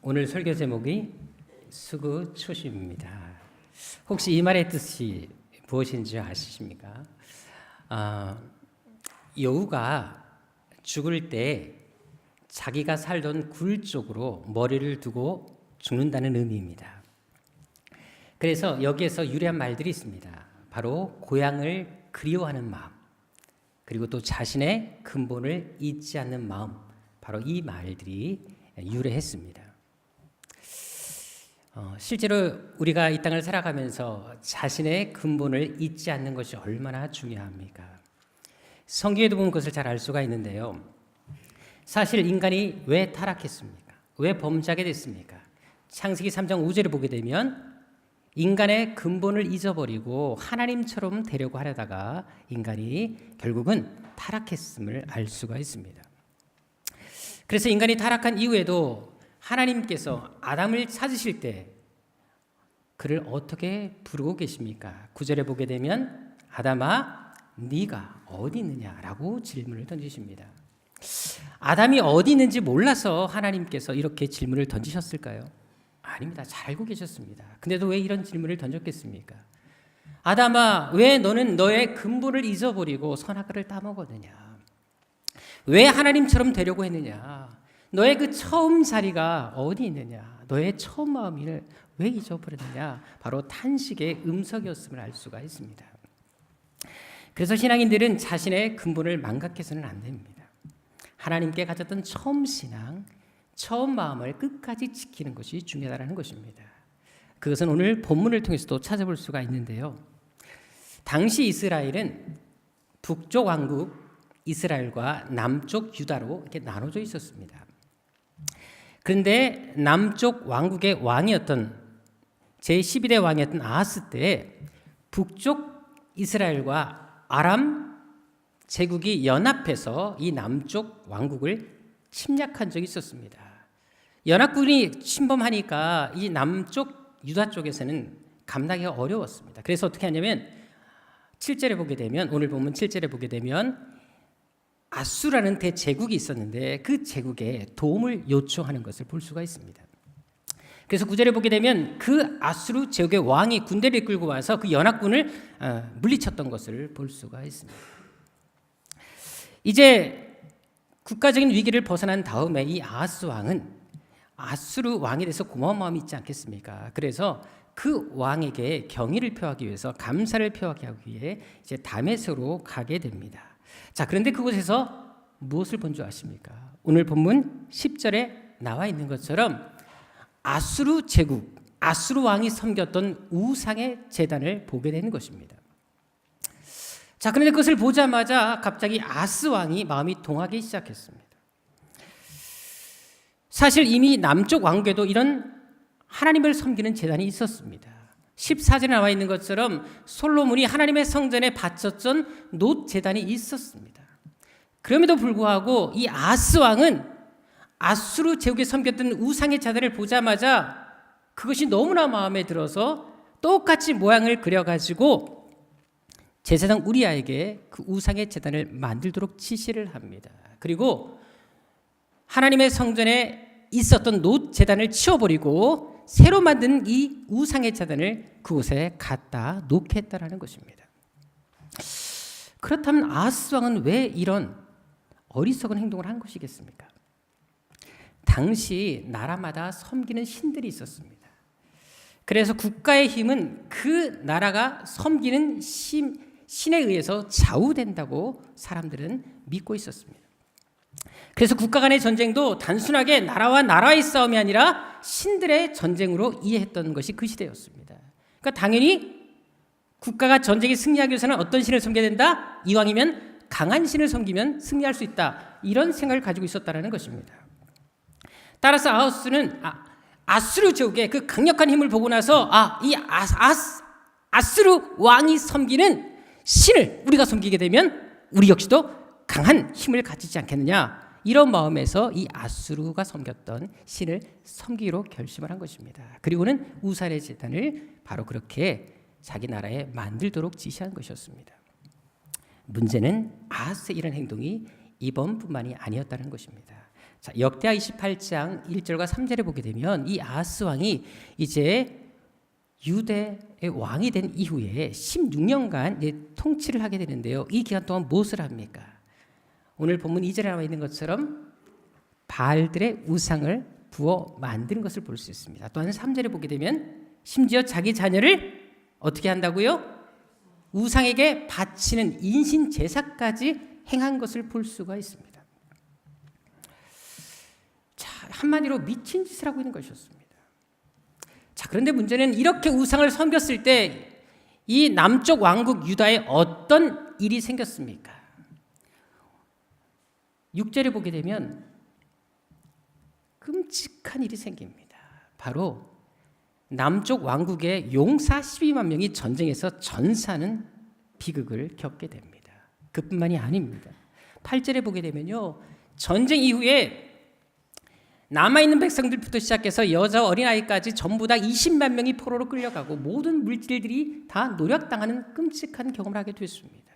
오늘 설교 제목이 수구초심입니다. 혹시 이 말의 뜻이 무엇인지 아십니까? 여우가 죽을 때 자기가 살던 굴 쪽으로 머리를 두고 죽는다는 의미입니다. 그래서 여기에서 유래한 말들이 있습니다. 바로 고향을 그리워하는 마음, 그리고 또 자신의 근본을 잊지 않는 마음, 바로 이 말들이 유래했습니다. 실제로 우리가 이 땅을 살아가면서 자신의 근본을 잊지 않는 것이 얼마나 중요합니까? 성경에도 보면 그것을 잘 알 수가 있는데요. 사실 인간이 왜 타락했습니까? 왜 범죄하게 됐습니까? 창세기 3장 5절을 보게 되면 인간의 근본을 잊어버리고 하나님처럼 되려고 하려다가 인간이 결국은 타락했음을 알 수가 있습니다. 그래서 인간이 타락한 이후에도 하나님께서 아담을 찾으실 때 그를 어떻게 부르고 계십니까? 9절에 보게 되면 아담아 네가 어디 있느냐라고 질문을 던지십니다. 아담이 어디 있는지 몰라서 하나님께서 이렇게 질문을 던지셨을까요? 아닙니다. 잘 알고 계셨습니다. 근데도 왜 이런 질문을 던졌겠습니까? 아담아 왜 너는 너의 근본을 잊어버리고 선악과를 따먹었느냐? 왜 하나님처럼 되려고 했느냐? 너의 그 처음 자리가 어디 있느냐? 너의 처음 마음을 왜 잊어버렸느냐? 바로 탄식의 음성이었음을 알 수가 있습니다. 그래서 신앙인들은 자신의 근본을 망각해서는 안 됩니다. 하나님께 가졌던 처음 신앙, 처음 마음을 끝까지 지키는 것이 중요하다는 것입니다. 그것은 오늘 본문을 통해서도 찾아볼 수가 있는데요. 당시 이스라엘은 북쪽 왕국 이스라엘과 남쪽 유다로 이렇게 나눠져 있었습니다. 그런데 남쪽 왕국의 왕이었던 제12대 왕이었던 아하스 때 북쪽 이스라엘과 아람 제국이 연합해서 이 남쪽 왕국을 침략한 적이 있었습니다. 연합군이 침범하니까 이 남쪽 유다 쪽에서는 감당하기가 어려웠습니다. 그래서 어떻게 하냐면 7절에 보게 되면 오늘 보면 7절에 보게 되면 아수라는 대제국이 있었는데 그 제국에 도움을 요청하는 것을 볼 수가 있습니다. 그래서 9절에 보게 되면 그 아수르 제국의 왕이 군대를 이끌고 와서 그 연합군을 물리쳤던 것을 볼 수가 있습니다. 이제 국가적인 위기를 벗어난 다음에 이 아하스 왕은 아수르 왕에 대해서 고마운 마음이 있지 않겠습니까? 그래서 그 왕에게 경의를 표하기 위해서 감사를 표하기 위해 이제 다메섹으로 가게 됩니다. 자, 그런데 그곳에서 무엇을 본 줄 아십니까? 오늘 본문 10절에 나와 있는 것처럼 아수르 제국, 아수르 왕이 섬겼던 우상의 제단을 보게 되는 것입니다. 자, 그런데 그것을 보자마자 갑자기 아하스 왕이 마음이 동하기 시작했습니다. 사실 이미 남쪽 왕국에도 이런 하나님을 섬기는 제단이 있었습니다. 14절에 나와 있는 것처럼 솔로몬이 하나님의 성전에 바쳤던 놋 제단이 있었습니다. 그럼에도 불구하고 이 아하스 왕은 아수르 제국에 섬겼던 우상의 제단을 보자마자 그것이 너무나 마음에 들어서 똑같이 모양을 그려가지고 제사장 우리아에게 그 우상의 제단을 만들도록 지시를 합니다. 그리고 하나님의 성전에 있었던 놋 제단을 치워버리고 새로 만든 이 우상의 제단을 그곳에 갖다 놓겠다라는 것입니다. 그렇다면 아하스 왕은 왜 이런 어리석은 행동을 한 것이겠습니까? 당시 나라마다 섬기는 신들이 있었습니다. 그래서 국가의 힘은 그 나라가 섬기는 신에 의해서 좌우된다고 사람들은 믿고 있었습니다. 그래서 국가 간의 전쟁도 단순하게 나라와 나라의 싸움이 아니라 신들의 전쟁으로 이해했던 것이 그 시대였습니다. 그러니까 당연히 국가가 전쟁에 승리하기 위해서는 어떤 신을 섬겨야 된다? 이왕이면 강한 신을 섬기면 승리할 수 있다. 이런 생각을 가지고 있었다는 것입니다. 따라서 아하스는 아수르 제국의 그 강력한 힘을 보고 나서 이 아수르 왕이 섬기는 신을 우리가 섬기게 되면 우리 역시도 강한 힘을 가지지 않겠느냐. 이런 마음에서 이 아수르가 섬겼던 신을 섬기기로 결심을 한 것입니다. 그리고는 우상의 제단을 바로 그렇게 자기 나라에 만들도록 지시한 것이었습니다. 문제는 아하스의 이런 행동이 이번뿐만이 아니었다는 것입니다. 자, 역대하 28장 1절과 3절에 보게 되면 이 아하스 왕이 이제 유대의 왕이 된 이후에 16년간 통치를 하게 되는데요. 이 기간 동안 무엇을 합니까? 오늘 본문 2절에 나와 있는 것처럼 바알들의 우상을 부어 만드는 것을 볼 수 있습니다. 또한 3절에 보게 되면 심지어 자기 자녀를 어떻게 한다고요? 우상에게 바치는 인신 제사까지 행한 것을 볼 수가 있습니다. 자, 한마디로 미친 짓을 하고 있는 것이었습니다. 자, 그런데 문제는 이렇게 우상을 섬겼을 때 이 남쪽 왕국 유다에 어떤 일이 생겼습니까? 6절에 보게 되면 끔찍한 일이 생깁니다. 바로 남쪽 왕국의 용 42만 명이 전쟁에서 전사하는 비극을 겪게 됩니다. 그뿐만이 아닙니다. 8절에 보게 되면요, 전쟁 이후에 남아있는 백성들부터 시작해서 여자 어린아이까지 전부 다 20만 명이 포로로 끌려가고 모든 물질들이 다 노략당하는 끔찍한 경험을 하게 됐습니다.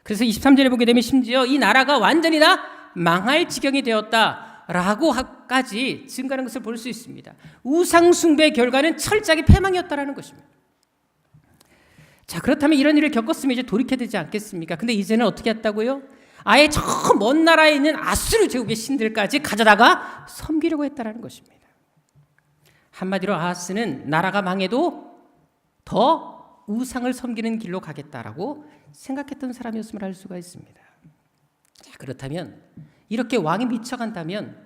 그래서 23절에 보게 되면 심지어 이 나라가 완전히 다 망할 지경이 되었다라고까지 증가하는 것을 볼 수 있습니다. 우상 숭배의 결과는 철저하게 패망이었다라는 것입니다. 자, 그렇다면 이런 일을 겪었으면 이제 돌이켜야 되지 않겠습니까? 근데 이제는 어떻게 했다고요? 아예 저 먼 나라에 있는 아수르 제국의 신들까지 가져다가 섬기려고 했다라는 것입니다. 한마디로 아하스는 나라가 망해도 더 우상을 섬기는 길로 가겠다라고 생각했던 사람이었음을 알 수가 있습니다. 자, 그렇다면 이렇게 왕이 미쳐간다면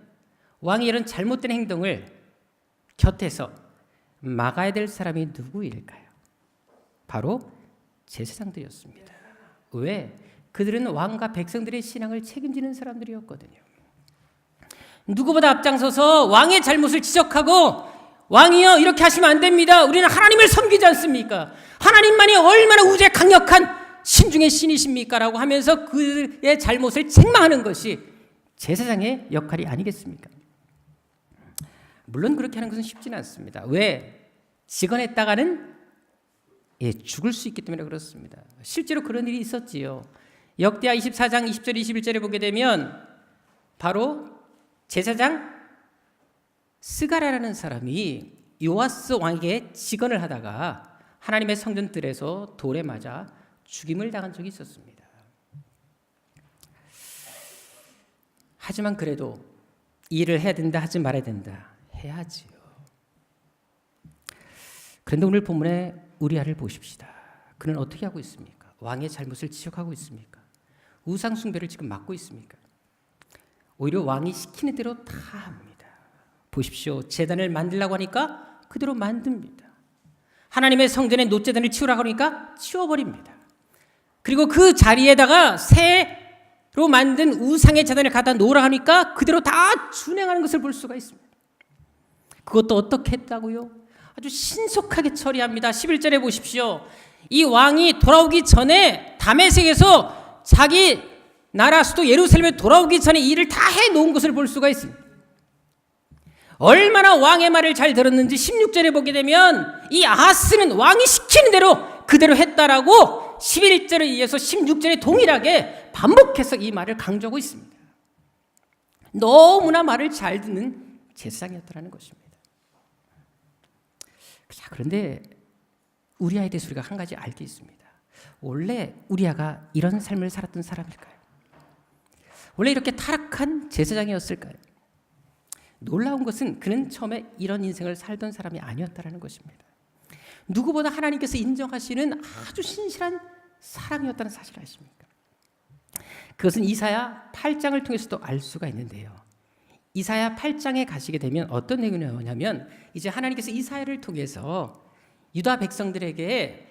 왕이 이런 잘못된 행동을 곁에서 막아야 될 사람이 누구일까요? 바로 제사장들이었습니다. 왜? 그들은 왕과 백성들의 신앙을 책임지는 사람들이었거든요. 누구보다 앞장서서 왕의 잘못을 지적하고 왕이여 이렇게 하시면 안 됩니다. 우리는 하나님을 섬기지 않습니까? 하나님만이 얼마나 우주의 강력한 신중의 신이십니까? 라고 하면서 그의 잘못을 책망하는 것이 제사장의 역할이 아니겠습니까? 물론 그렇게 하는 것은 쉽지는 않습니다. 왜? 직언했다가는 죽을 수 있기 때문에 그렇습니다. 실제로 그런 일이 있었지요. 역대하 24장 20절 21절에 보게 되면 바로 제사장 스가랴라는 사람이 요아스 왕에게 직언을 하다가 하나님의 성전들에서 돌에 맞아 죽임을 당한 적이 있었습니다. 하지만 그래도 일을 해야 된다 하지 말아야 된다 해야지요. 그런데 오늘 본문에 우리아를 보십시다. 그는 어떻게 하고 있습니까? 왕의 잘못을 지적하고 있습니까? 우상 숭배를 지금 막고 있습니까? 오히려 왕이 시키는 대로 다 합니다. 보십시오. 제단을 만들라고 하니까 그대로 만듭니다. 하나님의 성전에 놋제단을 치우라고 하니까 치워버립니다. 그리고 그 자리에다가 새로 만든 우상의 제단을 갖다 놓으라 하니까 그대로 다 준행하는 것을 볼 수가 있습니다. 그것도 어떻게 했다고요? 아주 신속하게 처리합니다. 11절에 보십시오. 이 왕이 돌아오기 전에 다메섹에서 자기 나라 수도 예루살렘에 돌아오기 전에 일을 다 해놓은 것을 볼 수가 있습니다. 얼마나 왕의 말을 잘 들었는지 16절에 보게 되면 이 아하스는 왕이 시키는 대로 그대로 했다라고 11절에 이어서 16절에 동일하게 반복해서 이 말을 강조하고 있습니다. 너무나 말을 잘 듣는 제사장이었다는 것입니다. 자, 그런데 우리아에 대해서 우리가 한 가지 알 게 있습니다. 원래 우리아가 이런 삶을 살았던 사람일까요? 원래 이렇게 타락한 제사장이었을까요? 놀라운 것은 그는 처음에 이런 인생을 살던 사람이 아니었다는 것입니다. 누구보다 하나님께서 인정하시는 아주 신실한 사람이었다는 사실을 아십니까? 그것은 이사야 8장을 통해서도 알 수가 있는데요. 이사야 8장에 가시게 되면 어떤 내용이 나오냐면 이제 하나님께서 이사야를 통해서 유다 백성들에게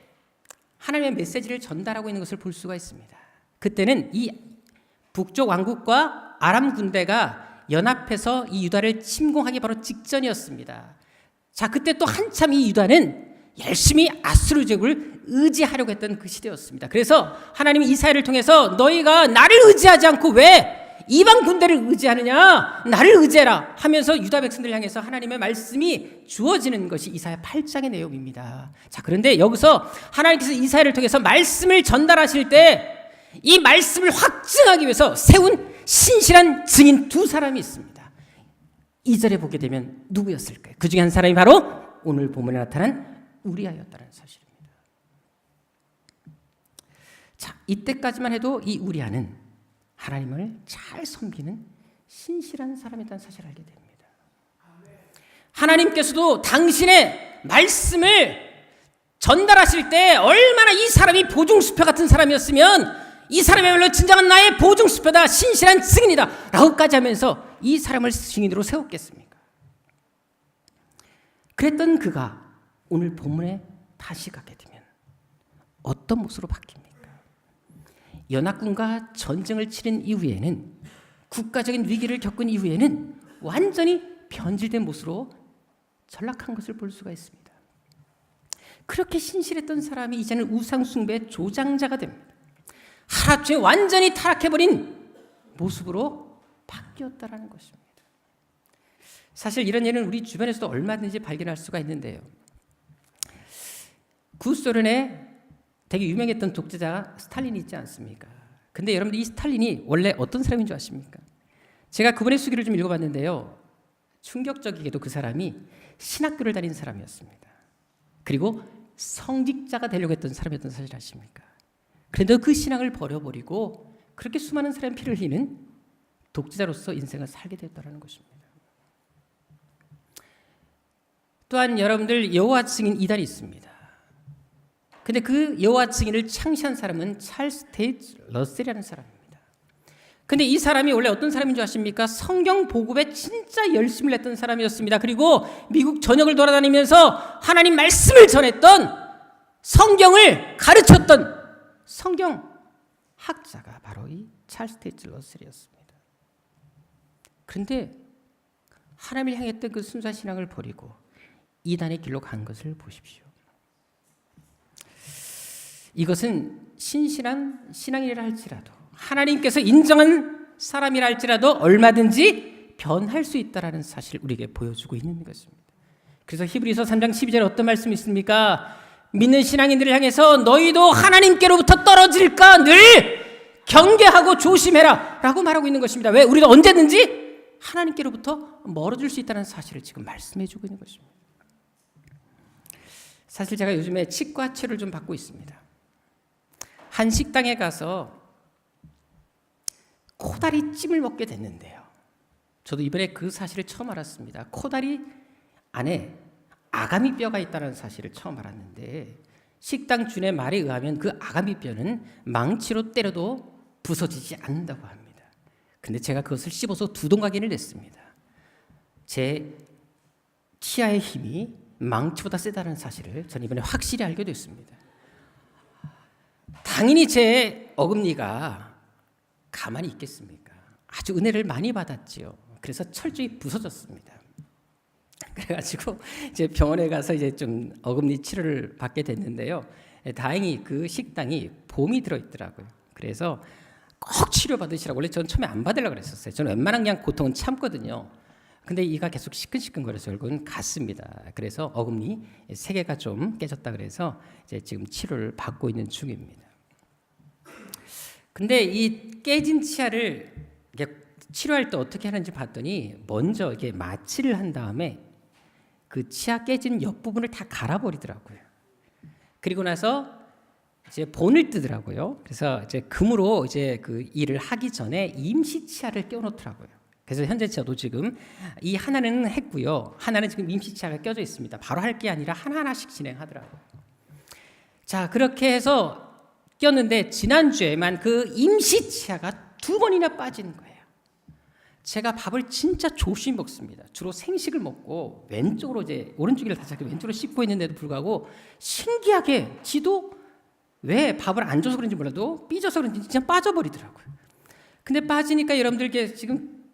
하나님의 메시지를 전달하고 있는 것을 볼 수가 있습니다. 그때는 이 북쪽 왕국과 아람 군대가 연합해서 이 유다를 침공하기 바로 직전이었습니다. 자, 그때 또 한참 이 유다는 열심히 아수르 제국을 의지하려고 했던 그 시대였습니다. 그래서 하나님이 이사야를 통해서 너희가 나를 의지하지 않고 왜 이방 군대를 의지하느냐, 나를 의지해라 하면서 유다 백성들을 향해서 하나님의 말씀이 주어지는 것이 이사야 8장의 내용입니다. 자, 그런데 여기서 하나님께서 이사야를 통해서 말씀을 전달하실 때 이 말씀을 확증하기 위해서 세운 신실한 증인 두 사람이 있습니다. 2절에 보게 되면 누구였을까요? 그 중에 한 사람이 바로 오늘 본문에 나타난 우리아였다는 사실입니다. 자, 이때까지만 해도 이 우리아는 하나님을 잘 섬기는 신실한 사람이라는 사실을 알게 됩니다. 하나님께서도 당신의 말씀을 전달하실 때 얼마나 이 사람이 보증수표 같은 사람이었으면 이 사람이야말로 진정한 나의 보증수표다, 신실한 증인이다 라고까지 하면서 이 사람을 증인으로 세웠겠습니까? 그랬던 그가 오늘 본문에 다시 가게 되면 어떤 모습으로 바뀝니까? 연합군과 전쟁을 치른 이후에는, 국가적인 위기를 겪은 이후에는 완전히 변질된 모습으로 전락한 것을 볼 수가 있습니다. 그렇게 신실했던 사람이 이제는 우상숭배의 조장자가 됩니다. 하루아침에 완전히 타락해버린 모습으로 바뀌었다라는 것입니다. 사실 이런 예는 우리 주변에서도 얼마든지 발견할 수가 있는데요. 구소련에 되게 유명했던 독재자 스탈린이 있지 않습니까? 근데 여러분들 이 스탈린이 원래 어떤 사람인 줄 아십니까? 제가 그분의 수기를 좀 읽어봤는데요. 충격적이게도 그 사람이 신학교를 다닌 사람이었습니다. 그리고 성직자가 되려고 했던 사람이었던 사실 아십니까? 그런데 그 신앙을 버려버리고 그렇게 수많은 사람의 피를 흘리는 독재자로서 인생을 살게 됐다는 것입니다. 또한 여러분들 여호와 증인 이단이 있습니다. 근데 그 여호와 증인을 창시한 사람은 찰스 테이트 러셀이라는 사람입니다. 근데 이 사람이 원래 어떤 사람인 줄 아십니까? 성경 보급에 진짜 열심을 냈던 사람이었습니다. 그리고 미국 전역을 돌아다니면서 하나님 말씀을 전했던, 성경을 가르쳤던 성경 학자가 바로 이 찰스 테이트 러셀이었습니다. 그런데 하나님을 향했던 그 순수한 신앙을 버리고 이단의 길로 간 것을 보십시오. 이것은 신실한 신앙이라 할지라도, 하나님께서 인정한 사람이라 할지라도 얼마든지 변할 수 있다는 사실을 우리에게 보여주고 있는 것입니다. 그래서 히브리서 3장 12절에 어떤 말씀이 있습니까? 믿는 신앙인들을 향해서 너희도 하나님께로부터 떨어질까 늘 경계하고 조심해라 라고 말하고 있는 것입니다. 왜? 우리도 언제든지 하나님께로부터 멀어질 수 있다는 사실을 지금 말씀해 주고 있는 것입니다. 사실 제가 요즘에 치과 치료를 좀 받고 있습니다. 한 식당에 가서 코다리 찜을 먹게 됐는데요. 저도 이번에 그 사실을 처음 알았습니다. 코다리 안에 아가미 뼈가 있다는 사실을 처음 알았는데, 식당 주인의 말에 의하면 그 아가미 뼈는 망치로 때려도 부서지지 않는다고 합니다. 근데 제가 그것을 씹어서 두동강인을 냈습니다. 제 치아의 힘이 망치보다 세다는 사실을 저는 이번에 확실히 알게 됐습니다. 당연히 제 어금니가 가만히 있겠습니까? 아주 은혜를 많이 받았지요. 그래서 철저히 부서졌습니다. 그래가지고 이제 병원에 가서 이제 좀 어금니 치료를 받게 됐는데요. 다행히 그 식당이 보험이 들어있더라고요. 그래서 꼭 치료 받으시라고. 원래 저는 처음에 안 받으려고 그랬었어요. 저는 웬만한 그냥 고통은 참거든요. 근데 이가 계속 시큰시큰거려서 결국은 갔습니다. 그래서 어금니 3개가 좀 깨졌다 그래서 이제 지금 치료를 받고 있는 중입니다. 근데 이 깨진 치아를 치료할 때 어떻게 하는지 봤더니, 먼저 이렇게 마취를 한 다음에 그 치아 깨진 옆부분을 다 갈아버리더라고요. 그리고 나서 이제 본을 뜨더라고요. 그래서 이제 금으로 이제 그 일을 하기 전에 임시 치아를 껴놓더라고요. 그래서 현재 저도 지금 이 하나는 했고요. 하나는 지금 임시 치아가 껴져 있습니다. 바로 할 게 아니라 하나하나씩 진행하더라고요. 자, 그렇게 해서 꼈는데 지난주에만 그 임시 치아가 2번이나 빠지는 거예요. 제가 밥을 진짜 조심히 먹습니다. 주로 생식을 먹고 왼쪽으로 이제 오른쪽을 다시 왼쪽으로 씹고 있는데도 불구하고 신기하게 지도 왜 밥을 안 줘서 그런지 몰라도 삐져서 그런지 진짜 빠져버리더라고요. 근데 빠지니까 여러분들께 지금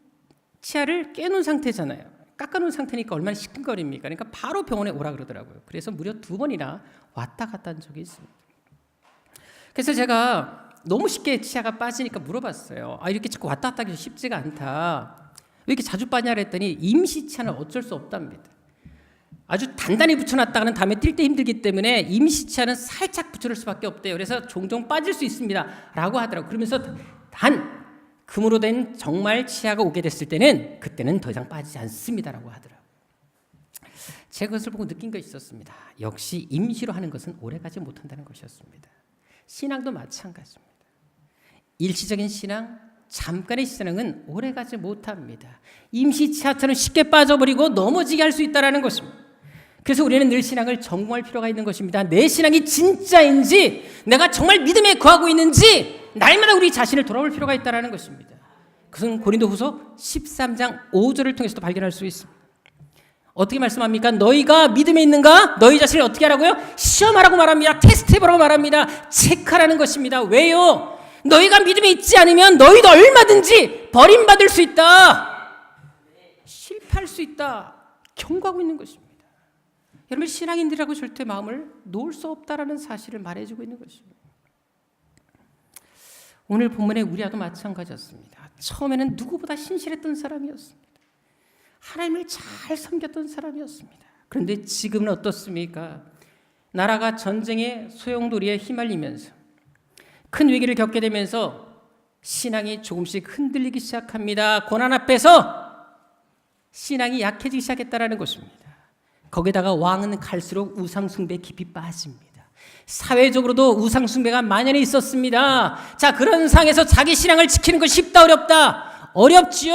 치아를 깨놓은 상태잖아요. 깎아놓은 상태니까 얼마나 시큰거립니까? 그러니까 바로 병원에 오라 그러더라고요. 그래서 무려 2번이나 왔다 갔다 한 적이 있습니다. 그래서 제가 너무 쉽게 치아가 빠지니까 물어봤어요. 이렇게 자꾸 왔다 갔다 하기 쉽지가 않다. 왜 이렇게 자주 빠냐 그랬더니 임시 치아는 어쩔 수 없답니다. 아주 단단히 붙여놨다가는 다음에 뛸 때 힘들기 때문에 임시 치아는 살짝 붙여놓을 수밖에 없대요. 그래서 종종 빠질 수 있습니다 라고 하더라고요. 그러면서 단 금으로 된 정말 치아가 오게 됐을 때는 그때는 더 이상 빠지지 않습니다라고 하더라고요. 제가 그것을 보고 느낀 것이 있었습니다. 역시 임시로 하는 것은 오래가지 못한다는 것이었습니다. 신앙도 마찬가지입니다. 일시적인 신앙, 잠깐의 신앙은 오래가지 못합니다. 임시 치아처럼 쉽게 빠져버리고 넘어지게 할 수 있다는 것입니다. 그래서 우리는 늘 신앙을 점검할 필요가 있는 것입니다. 내 신앙이 진짜인지, 내가 정말 믿음에 거하고 있는지 날마다 우리 자신을 돌아볼 필요가 있다는 것입니다. 그것은 고린도후서 13장 5절을 통해서도 발견할 수 있습니다. 어떻게 말씀합니까? 너희가 믿음에 있는가? 너희 자신을 어떻게 하라고요? 시험하라고 말합니다. 테스트해보라고 말합니다. 체크하라는 것입니다. 왜요? 너희가 믿음에 있지 않으면 너희도 얼마든지 버림받을 수 있다. 실패할 수 있다. 경고하고 있는 것입니다. 여러분, 신앙인들이라고 절대 마음을 놓을 수 없다라는 사실을 말해주고 있는 것입니다. 오늘 본문의 우리와도 마찬가지였습니다. 처음에는 누구보다 신실했던 사람이었습니다. 하나님을 잘 섬겼던 사람이었습니다. 그런데 지금은 어떻습니까? 나라가 전쟁의 소용돌이에 휘말리면서 큰 위기를 겪게 되면서 신앙이 조금씩 흔들리기 시작합니다. 고난 앞에서 신앙이 약해지기 시작했다는 것입니다. 거기다가 왕은 갈수록 우상숭배에 깊이 빠집니다. 사회적으로도 우상숭배가 만연해 있었습니다. 자, 그런 상황에서 자기 신앙을 지키는 것 쉽다 어렵다? 어렵지요.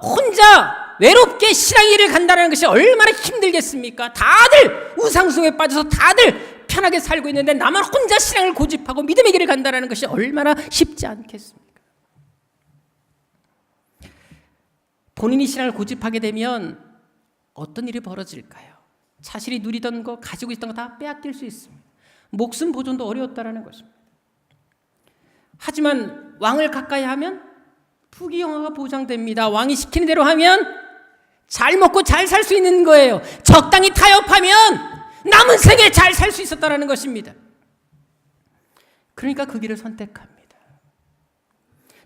혼자 외롭게 신앙의 길을 간다는 것이 얼마나 힘들겠습니까? 다들 우상숭배에 빠져서 다들 편하게 살고 있는데 나만 혼자 신앙을 고집하고 믿음의 길을 간다는 것이 얼마나 쉽지 않겠습니까? 본인이 신앙을 고집하게 되면 어떤 일이 벌어질까요? 자신이 누리던 거, 가지고 있던 거 다 빼앗길 수 있습니다. 목숨 보존도 어려웠다라는 것입니다. 하지만 왕을 가까이 하면 부귀영화가 보장됩니다. 왕이 시키는 대로 하면 잘 먹고 잘 살 수 있는 거예요. 적당히 타협하면 남은 세계에 잘 살 수 있었다라는 것입니다. 그러니까 그 길을 선택합니다.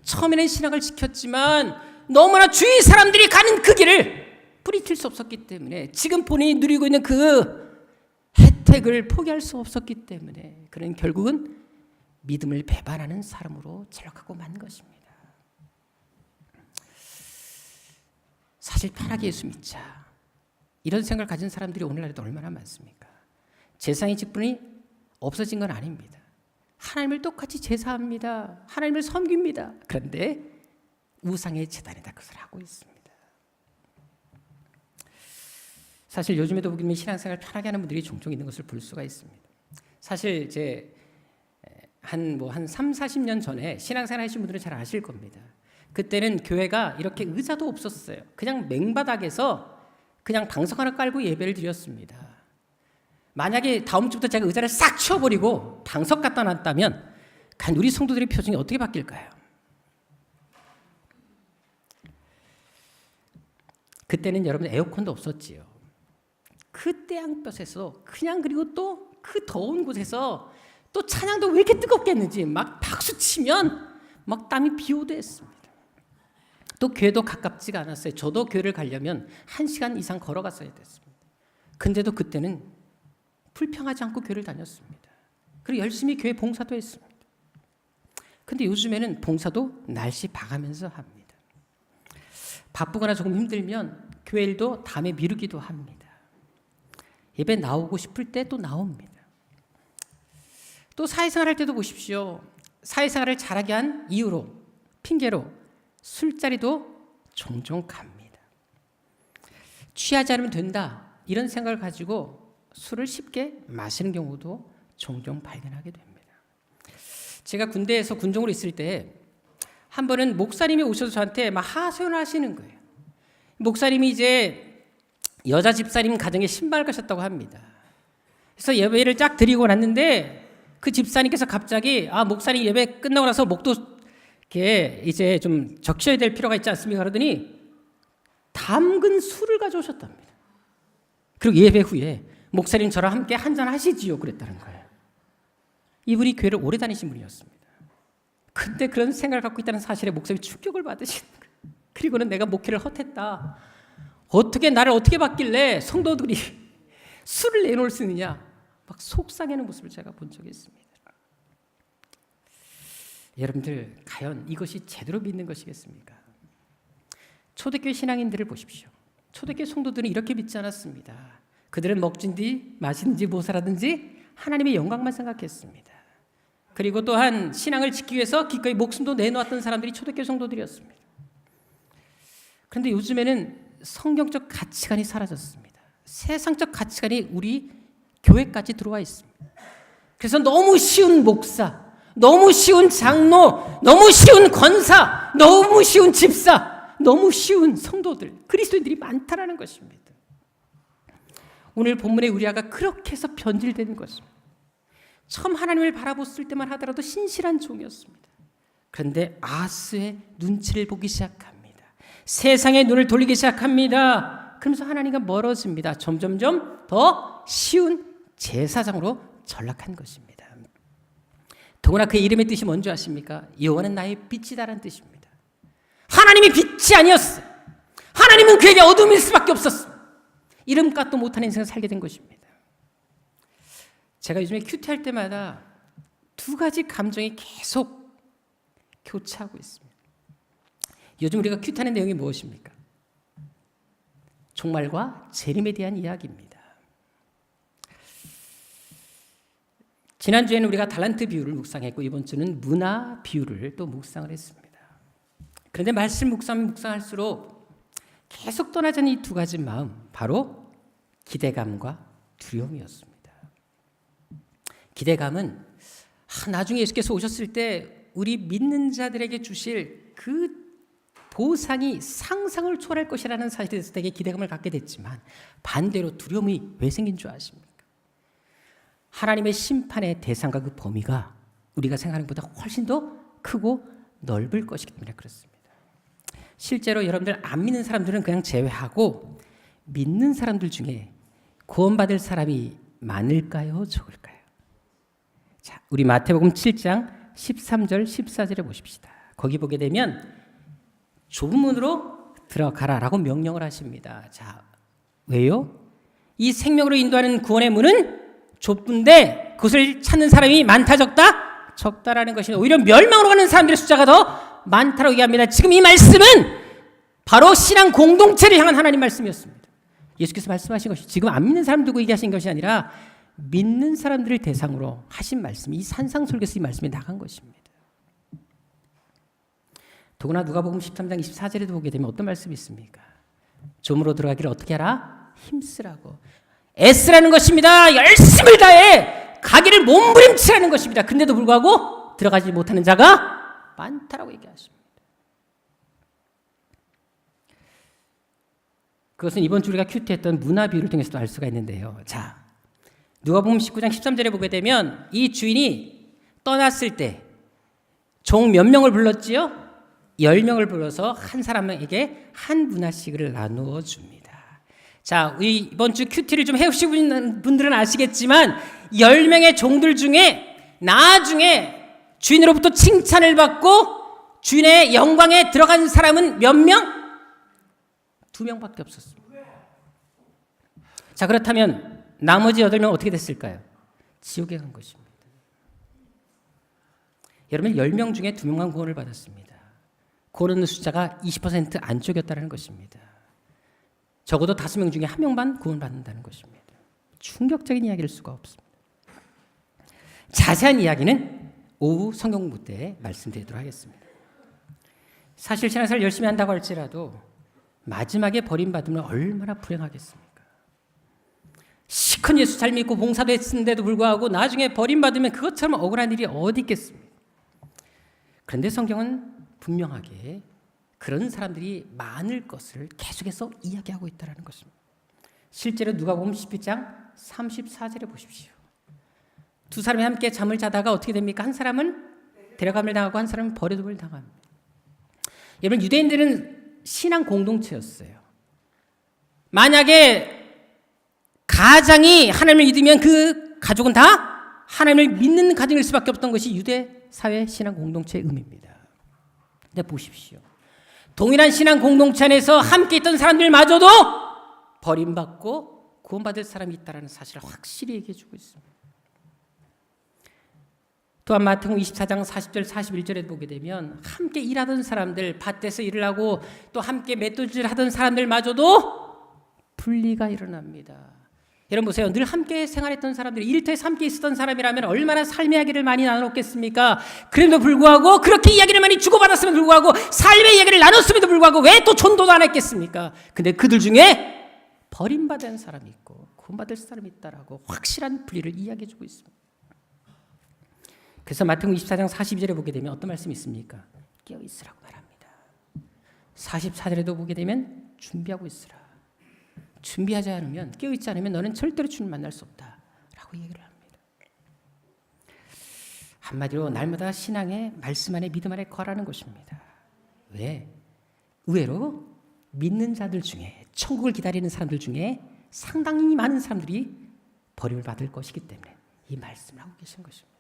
처음에는 신앙을 지켰지만 너무나 주위 사람들이 가는 그 길을 뿌리칠 수 없었기 때문에, 지금 본인이 누리고 있는 그 혜택을 포기할 수 없었기 때문에 그는 결국은 믿음을 배반하는 사람으로 전락하고 만 것입니다. 사실 편하게 예수 믿자, 이런 생각을 가진 사람들이 오늘날에도 얼마나 많습니까? 제사의 직분이 없어진 건 아닙니다. 하나님을 똑같이 제사합니다. 하나님을 섬깁니다. 그런데 우상의 제단에다 그것을 하고 있습니다. 사실 요즘에도 보면 신앙생활 편하게 하는 분들이 종종 있는 것을 볼 수가 있습니다. 사실 이제 한 3, 40년 전에 신앙생활 하신 분들은 잘 아실 겁니다. 그때는 교회가 이렇게 의자도 없었어요. 그냥 맹바닥에서 그냥 방석 하나 깔고 예배를 드렸습니다. 만약에 다음 주부터 제가 의자를 싹 치워버리고 방석 갖다 놨다면 과연 우리 성도들의 표정이 어떻게 바뀔까요? 그때는 여러분 에어컨도 없었지요. 그 태양볕에서 그냥, 그리고 또 그 더운 곳에서 또 찬양도 왜 이렇게 뜨겁겠는지 막 박수 치면 막 땀이 비오도 했습니다. 또 교회도 가깝지가 않았어요. 저도 교회를 가려면 1시간 이상 걸어갔어야 됐습니다. 근데도 그때는 불평하지 않고 교회를 다녔습니다. 그리고 열심히 교회 봉사도 했습니다. 근데 요즘에는 봉사도 날씨 봐가면서 합니다. 바쁘거나 조금 힘들면 교회 일도 다음에 미루기도 합니다. 예배 나오고 싶을 때 또 나옵니다. 또 사회생활 할 때도 보십시오. 사회생활을 잘하게 한 이유로, 핑계로 술자리도 종종 갑니다. 취하지 않으면 된다, 이런 생각을 가지고 술을 쉽게 마시는 경우도 종종 발견하게 됩니다. 제가 군대에서 군종으로 있을 때 한 번은 목사님이 오셔서 저한테 막 하소연을 하시는 거예요. 목사님이 이제 여자 집사님 가정에 신방을 가셨다고 합니다. 그래서 예배를 쫙 드리고 났는데 그 집사님께서 갑자기 목사님 예배 끝나고 나서 목도 이제 좀 적셔야 될 필요가 있지 않습니까? 그러더니 담근 술을 가져오셨답니다. 그리고 예배 후에 목사님 저랑 함께 한잔 하시지요, 그랬다는 거예요. 이분이 교회를 오래 다니신 분이었습니다. 근데 그런 생각을 갖고 있다는 사실에 목사님이 충격을 받으시는 거예요. 그리고는 내가 목회를 헛했다, 어떻게 나를 어떻게 받길래 성도들이 술을 내놓을 수 있느냐, 막 속상해하는 모습을 제가 본 적이 있습니다. 여러분들 과연 이것이 제대로 믿는 것이겠습니까? 초대교회 신앙인들을 보십시오. 초대교회 성도들은 이렇게 믿지 않았습니다. 그들은 먹든지 마시든지 무엇하든지 하나님의 영광만 생각했습니다. 그리고 또한 신앙을 지키기 위해서 기꺼이 목숨도 내놓았던 사람들이 초대교회 성도들이었습니다. 그런데 요즘에는 성경적 가치관이 사라졌습니다. 세상적 가치관이 우리 교회까지 들어와 있습니다. 그래서 너무 쉬운 목사, 너무 쉬운 장로, 너무 쉬운 권사, 너무 쉬운 집사, 너무 쉬운 성도들, 그리스도인들이 많다라는 것입니다. 오늘 본문의 우리아가 그렇게 해서 변질되는 것입니다. 처음 하나님을 바라봤을 때만 하더라도 신실한 종이었습니다. 그런데 아하스의 눈치를 보기 시작합니다. 세상의 눈을 돌리기 시작합니다. 그러면서 하나님과 멀어집니다. 점점점 더 쉬운 제사장으로 전락한 것입니다. 더구나 그의 이름의 뜻이 뭔지 아십니까? 여호와는 나의 빛이다라는 뜻입니다. 하나님이 빛이 아니었어. 하나님은 그에게 어둠일 수밖에 없었어. 이름값도 못하는 인생을 살게 된 것입니다. 제가 요즘에 큐티할 때마다 두 가지 감정이 계속 교차하고 있습니다. 요즘 우리가 큐티하는 내용이 무엇입니까? 종말과 재림에 대한 이야기입니다. 지난주에는 우리가 달란트 비유를 묵상했고 이번 주는 문화 비유를 또 묵상을 했습니다. 그런데 말씀 묵상할수록 계속 떠나지 않는 이 두 가지 마음, 바로 기대감과 두려움이었습니다. 기대감은 나중에 예수께서 오셨을 때 우리 믿는 자들에게 주실 그 보상이 상상을 초월할 것이라는 사실에 대해서 되게 기대감을 갖게 됐지만, 반대로 두려움이 왜 생긴 줄 아십니까? 하나님의 심판의 대상과 그 범위가 우리가 생각하는 것보다 훨씬 더 크고 넓을 것이기 때문에 그렇습니다. 실제로 여러분들 안 믿는 사람들은 그냥 제외하고 믿는 사람들 중에 구원받을 사람이 많을까요? 적을까요? 자, 우리 마태복음 7장 13절 14절에 보십시다. 거기 보게 되면 좁은 문으로 들어가라라고 명령을 하십니다. 자, 왜요? 이 생명으로 인도하는 구원의 문은 좁은데 그것을 찾는 사람이 많다 적다? 적다라는 것이 오히려 멸망으로 가는 사람들의 숫자가 더 많다고 얘기합니다. 지금 이 말씀은 바로 신앙 공동체를 향한 하나님 말씀이었습니다. 예수께서 말씀하신 것이 지금 안 믿는 사람 두고 얘기하신 것이 아니라 믿는 사람들을 대상으로 하신 말씀이, 이 산상설교에서 이 말씀이 나간 것입니다. 더구나 누가복음 13장 24절에도 보게 되면 어떤 말씀이 있습니까? 좀으로 들어가기를 어떻게 하라? 힘쓰라고. 애쓰라는 것입니다. 열심을 다해 가기를 몸부림치라는 것입니다. 근데도 불구하고 들어가지 못하는 자가 많다라고 얘기하십니다. 그것은 이번 주 우리가 큐티했던 문화 비유를 통해서도 알 수가 있는데요. 자, 누가복음 19장 13절에 보게 되면 이 주인이 떠났을 때 종 몇 명을 불렀지요? 10명을 불러서 한 사람에게 한 문화씩을 나누어 줍니다. 자, 이번 주 큐티를 좀 해오신 분들은 아시겠지만 10명의 종들 중에 나중에 주인으로부터 칭찬을 받고 주인의 영광에 들어간 사람은 몇 명? 2명밖에 없었습니다. 자, 그렇다면 나머지 8명 어떻게 됐을까요? 지옥에 간 것입니다. 여러분, 10명 중에 2명만 구원을 받았습니다. 구원받는 숫자가 20% 안쪽이었다는 것입니다. 적어도 5명 중에 1명만 구원받는다는 것입니다. 충격적인 이야기일 수가 없습니다. 자세한 이야기는 오후 성경 공부 때 말씀드리도록 하겠습니다. 사실 신앙생활 열심히 한다고 할지라도 마지막에 버림받으면 얼마나 불행하겠습니까? 시큰 예수 잘 믿고 봉사도 했는데도 불구하고 나중에 버림받으면 그것처럼 억울한 일이 어디 있겠습니까? 그런데 성경은 분명하게 그런 사람들이 많을 것을 계속해서 이야기하고 있다는 것입니다. 실제로 누가복음 12장 34절에 보십시오. 두 사람이 함께 잠을 자다가 어떻게 됩니까? 한 사람은 데려감을 당하고 한 사람은 버려둠을 당합니다. 여러분, 유대인들은 신앙 공동체였어요. 만약에 가장이 하나님을 믿으면 그 가족은 다 하나님을 믿는 가정일 수밖에 없던 것이 유대 사회 신앙 공동체의 의미입니다. 근데 보십시오. 동일한 신앙 공동체 안에서 함께 있던 사람들마저도 버림받고 구원받을 사람이 있다는 사실을 확실히 얘기해 주고 있습니다. 또한 마태복음 24장 40절 41절에 보게 되면 함께 일하던 사람들, 밭에서 일을 하고 또 함께 맷돌질 하던 사람들마저도 분리가 일어납니다. 여러분 보세요. 늘 함께 생활했던 사람들이 일터에서 함께 있었던 사람이라면 얼마나 삶의 이야기를 많이 나눴겠습니까? 그럼에도 불구하고 그렇게 이야기를 많이 주고받았음에도 불구하고 삶의 이야기를 나눴음에도 불구하고 왜 또 전도도 안 했겠습니까? 근데 그들 중에 버림받은 사람이 있고 구원받을 사람이 있다라고 확실한 분리를 이야기해 주고 있습니다. 그래서 마태복음 24장 42절에 보게 되면 어떤 말씀이 있습니까? 깨어 있으라고 말합니다. 44절에도 보게 되면 준비하고 있으라. 준비하지 않으면, 깨어있지 않으면 너는 절대로 주님 만날 수 없다 라고 얘기를 합니다. 한마디로 날마다 신앙의 말씀 안에 믿음 안에 거라는 것입니다. 왜? 의외로 믿는 자들 중에, 천국을 기다리는 사람들 중에 상당히 많은 사람들이 버림을 받을 것이기 때문에 이 말씀을 하고 계신 것입니다.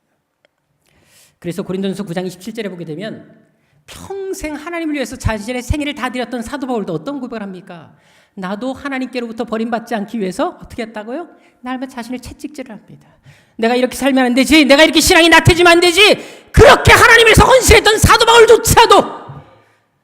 그래서 고린도전서 9장 27절에 보게 되면 평생 하나님을 위해서 자신의 생애를 다 드렸던 사도 바울도 어떤 고백을 합니까? 나도 하나님께로부터 버림받지 않기 위해서 어떻게 했다고요? 날마다 자신을 채찍질을 합니다. 내가 이렇게 살면 안 되지, 내가 이렇게 신앙이 나태지면 안 되지. 그렇게 하나님을 위해서 헌신했던 사도 바울조차도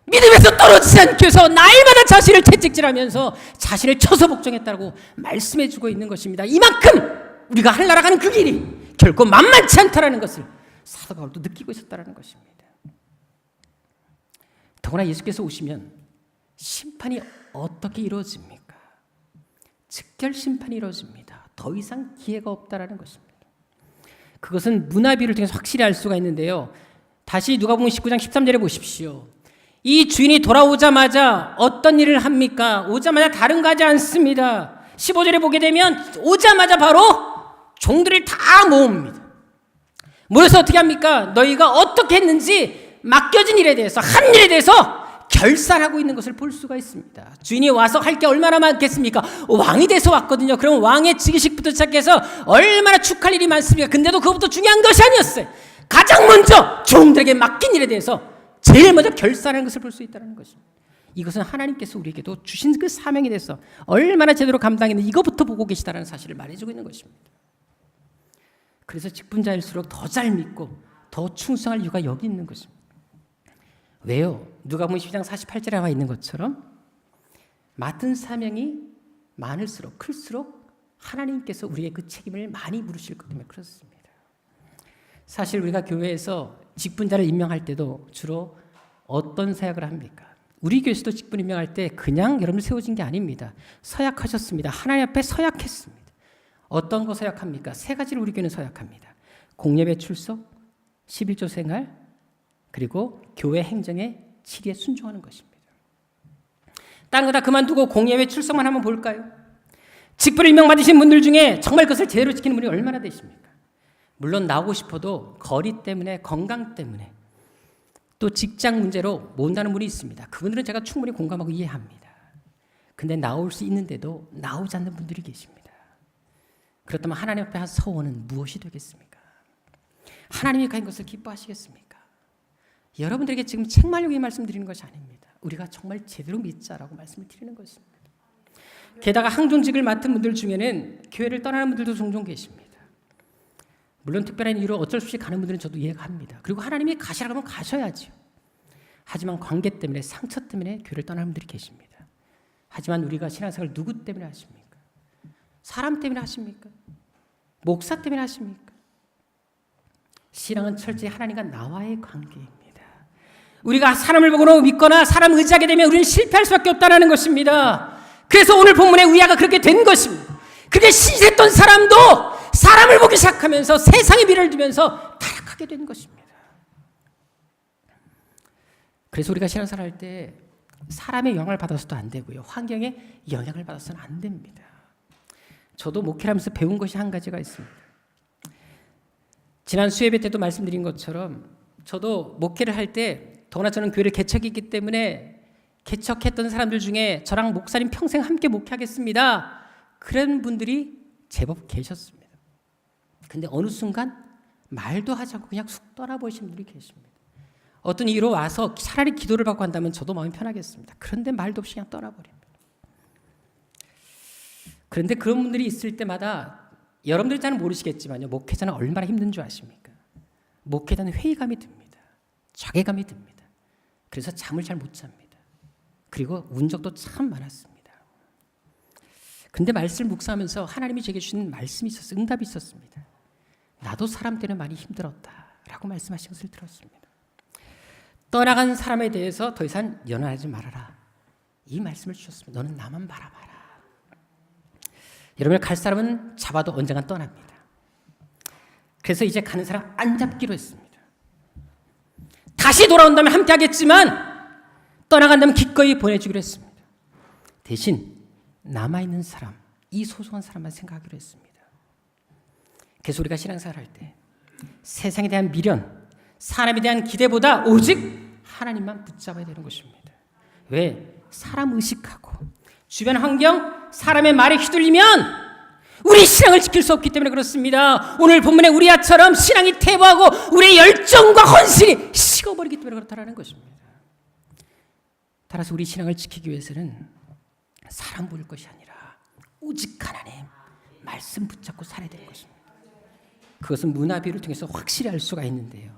믿음에서 떨어지지 않기 위해서 날마다 자신을 채찍질하면서 자신을 쳐서 복종했다고 말씀해주고 있는 것입니다. 이만큼 우리가 하늘나라가는 그 길이 결코 만만치 않다라는 것을 사도 바울도 느끼고 있었다는 것입니다. 더구나 예수께서 오시면 심판이 어떻게 이루어집니까? 즉결 심판이 이루어집니다. 더 이상 기회가 없다라는 것입니다. 그것은 문화비를 통해서 확실히 알 수가 있는데요. 다시 누가복음 19장 13절에 보십시오. 이 주인이 돌아오자마자 어떤 일을 합니까? 오자마자 다른 거 하지 않습니다. 15절에 보게 되면 오자마자 바로 종들을 다 모읍니다. 모여서 어떻게 합니까? 너희가 어떻게 했는지 맡겨진 일에 대해서, 한 일에 대해서 결산하고 있는 것을 볼 수가 있습니다. 주인이 와서 할 게 얼마나 많겠습니까? 왕이 돼서 왔거든요. 그럼 왕의 즉위식부터 시작해서 얼마나 축하할 일이 많습니까? 근데도 그것부터 중요한 것이 아니었어요. 가장 먼저 종들에게 맡긴 일에 대해서 제일 먼저 결산하는 것을 볼 수 있다는 것입니다. 이것은 하나님께서 우리에게도 주신 그 사명에 대해서 얼마나 제대로 감당했는지 이것부터 보고 계시다는 사실을 말해주고 있는 것입니다. 그래서 직분자일수록 더 잘 믿고 더 충성할 이유가 여기 있는 것입니다. 왜요? 누가복음 12장 48절에 나와 있는 것처럼 맡은 사명이 많을수록 클수록 하나님께서 우리의 그 책임을 많이 물으실 것 때문에 그렇습니다. 사실 우리가 교회에서 직분자를 임명할 때도 주로 어떤 사역을 합니까? 우리 교회에서도 직분 임명할 때 그냥 여러분들 세워진 게 아닙니다. 서약하셨습니다. 하나님 앞에 서약했습니다. 어떤 거 서약합니까? 세 가지를 우리 교회는 서약합니다. 공예배 출석, 11조 생활, 그리고 교회 행정의 질에 순종하는 것입니다. 다른 거 다 그만두고 공예배 출석만 한번 볼까요? 직분 임명받으신 분들 중에 정말 그것을 제대로 지키는 분이 얼마나 되십니까? 물론 나오고 싶어도 거리 때문에, 건강 때문에, 또 직장 문제로 못 나는 분이 있습니다. 그분들은 제가 충분히 공감하고 이해합니다. 근데 나올 수 있는데도 나오지 않는 분들이 계십니다. 그렇다면 하나님 앞에 한 서원은 무엇이 되겠습니까? 하나님이 가진 것을 기뻐하시겠습니까? 여러분들에게 지금 책망하려고 이 말씀 드리는 것이 아닙니다. 우리가 정말 제대로 믿자라고 말씀을 드리는 것입니다. 게다가 항존직을 맡은 분들 중에는 교회를 떠나는 분들도 종종 계십니다. 물론 특별한 이유로 어쩔 수 없이 가는 분들은 저도 이해가 합니다. 그리고 하나님이 가시라고 하면 가셔야죠. 하지만 관계 때문에, 상처 때문에 교회를 떠나는 분들이 계십니다. 하지만 우리가 신앙생활을 누구 때문에 하십니까? 사람 때문에 하십니까? 목사 때문에 하십니까? 신앙은 철저히 하나님과 나와의 관계입니다. 우리가 사람을 보고 믿거나 사람을 의지하게 되면 우리는 실패할 수밖에 없다는 것입니다. 그래서 오늘 본문의 의아가 그렇게 된 것입니다. 그게 신실했던 사람도 사람을 보기 시작하면서 세상에 미래를 두면서 타락하게 된 것입니다. 그래서 우리가 신앙생활 할 때 사람의 영향을 받아서도 안 되고요. 환경에 영향을 받아서는 안 됩니다. 저도 목회를 하면서 배운 것이 한 가지가 있습니다. 지난 수예배 때도 말씀드린 것처럼 저도 목회를 할 때, 더구나 저는 교회를 개척했기 때문에 개척했던 사람들 중에 저랑 목사님 평생 함께 목회하겠습니다, 그런 분들이 제법 계셨습니다. 근데 어느 순간 말도 하지 않고 그냥 쑥 떠나버리신 분들이 계십니다. 어떤 이유로 와서 차라리 기도를 받고 한다면 저도 마음이 편하겠습니다. 그런데 말도 없이 그냥 떠나버립니다. 그런데 그런 분들이 있을 때마다 여러분들이 잘 모르시겠지만요, 목회자는 얼마나 힘든 줄 아십니까? 목회에 대한 회의감이 듭니다. 자괴감이 듭니다. 그래서 잠을 잘 못 잡니다. 그리고 운 적도 참 많았습니다. 근데 말씀을 묵상하면서 하나님이 제게 주신 말씀이 있었어요. 응답이 있었습니다. 나도 사람 때문에 많이 힘들었다라고 말씀하신 것을 들었습니다. 떠나간 사람에 대해서 더 이상 연연하지 말아라. 이 말씀을 주셨습니다. 너는 나만 바라봐라. 여러분, 갈 사람은 잡아도 언젠간 떠납니다. 그래서 이제 가는 사람 안 잡기로 했습니다. 다시 돌아온다면 함께 하겠지만 떠나간다면 기꺼이 보내주기로 했습니다. 대신 남아있는 사람, 이 소중한 사람만 생각하기로 했습니다. 그래서 우리가 신앙생활 할 때 세상에 대한 미련, 사람에 대한 기대보다 오직 하나님만 붙잡아야 되는 것입니다. 왜? 사람 의식하고 주변 환경, 사람의 말에 휘둘리면 우리 신앙을 지킬 수 없기 때문에 그렇습니다. 오늘 본문에 우리아처럼 신앙이 퇴보하고 우리의 열정과 헌신이 식어버리기 때문에 그렇다는 것입니다. 따라서 우리 신앙을 지키기 위해서는 사람 보일 것이 아니라 오직 하나님 말씀 붙잡고 살아야 되는 것입니다. 그것은 문화비유를 통해서 확실히 알 수가 있는데요.